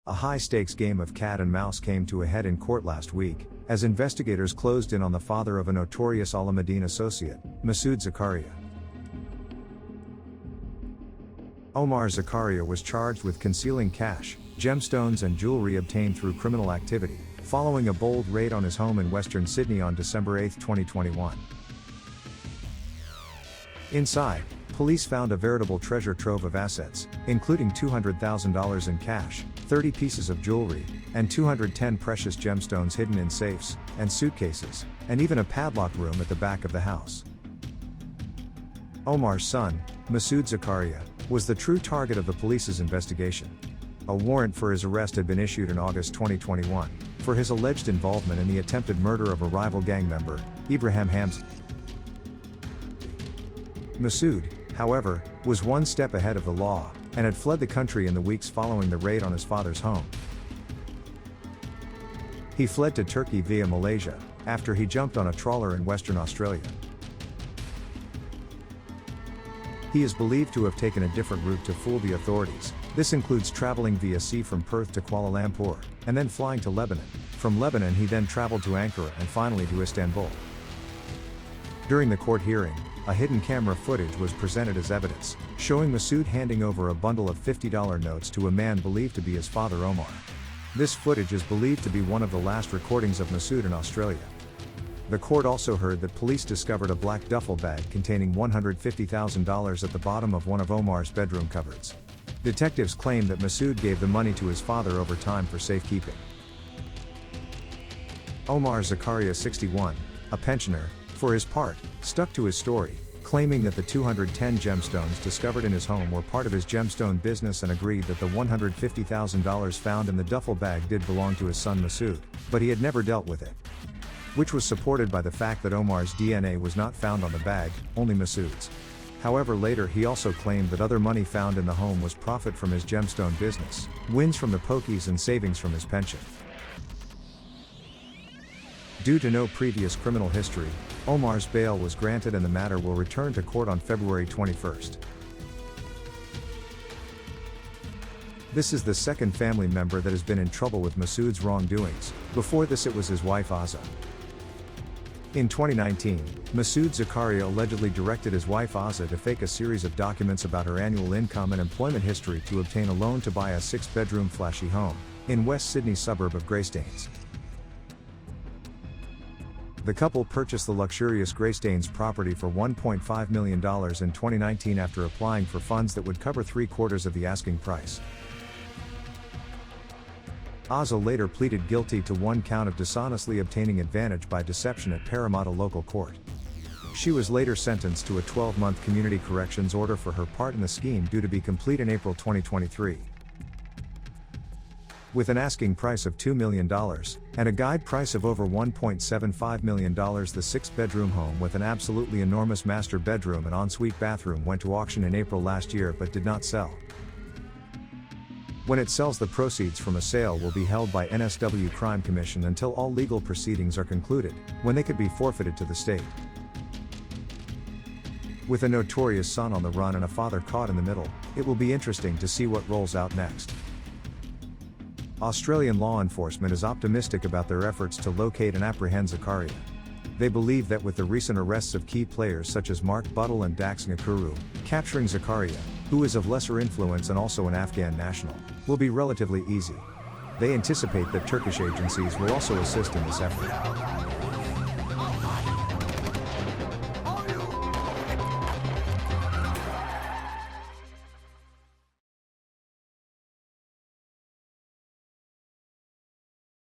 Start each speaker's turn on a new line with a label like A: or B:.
A: A high-stakes game of cat and mouse came to a head in court last week, as investigators closed in on the father of a notorious Alameddine associate, Masood Zakaria. Omar Zakaria was charged with concealing cash, gemstones and jewellery obtained through criminal activity, following a bold raid on his home in Western Sydney on December 8, 2021. Inside, police found a veritable treasure trove of assets, including $200,000 in cash, 30 pieces of jewelry, and 210 precious gemstones hidden in safes and suitcases, and even a padlocked room at the back of the house. Omar's son, Masood Zakaria, was the true target of the police's investigation. A warrant for his arrest had been issued in August 2021, for his alleged involvement in the attempted murder of a rival gang member, Ibrahim Hamza. Masood, however, was one step ahead of the law, and had fled the country in the weeks following the raid on his father's home. He fled to Turkey via Malaysia, after he jumped on a trawler in Western Australia. He is believed to have taken a different route to fool the authorities. This includes traveling via sea from Perth to Kuala Lumpur, and then flying to Lebanon. From Lebanon he then traveled to Ankara and finally to Istanbul. During the court hearing, a hidden camera footage was presented as evidence, showing Masood handing over a bundle of $50 notes to a man believed to be his father Omar. This footage is believed to be one of the last recordings of Masood in Australia. The court also heard that police discovered a black duffel bag containing $150,000 at the bottom of one of Omar's bedroom cupboards. Detectives claim that Masood gave the money to his father over time for safekeeping. Omar Zakaria, 61, a pensioner, for his part, stuck to his story, claiming that the 210 gemstones discovered in his home were part of his gemstone business and agreed that the $150,000 found in the duffel bag did belong to his son Masood, but he had never dealt with it. Which was supported by the fact that Omar's DNA was not found on the bag, only Masood's. However, later he also claimed that other money found in the home was profit from his gemstone business, wins from the pokies and savings from his pension. Due to no previous criminal history, Omar's bail was granted and the matter will return to court on February 21. This is the second family member that has been in trouble with Masood's wrongdoings. Before this it was his wife Azza. In 2019, Masood Zakaria allegedly directed his wife Azza to fake a series of documents about her annual income and employment history to obtain a loan to buy a 6-bedroom flashy home in West Sydney suburb of Greystanes. The couple purchased the luxurious Greystanes property for $1.5 million in 2019 after applying for funds that would cover 3/4 of the asking price. Azza later pleaded guilty to one count of dishonestly obtaining advantage by deception at Parramatta local court. She was later sentenced to a 12-month community corrections order for her part in the scheme due to be complete in April 2023. With an asking price of $2 million, and a guide price of over $1.75 million, the 6-bedroom home with an absolutely enormous master bedroom and ensuite bathroom went to auction in April last year but did not sell. When it sells, the proceeds from a sale will be held by NSW Crime Commission until all legal proceedings are concluded, when they could be forfeited to the state. With a notorious son on the run and a father caught in the middle, it will be interesting to see what rolls out next. Australian law enforcement is optimistic about their efforts to locate and apprehend Zakaria. They believe that with the recent arrests of key players such as Mark Buttle and Dax Ngakuru, capturing Zakaria, who is of lesser influence and also an Afghan national, will be relatively easy. They anticipate that Turkish agencies will also assist in this effort.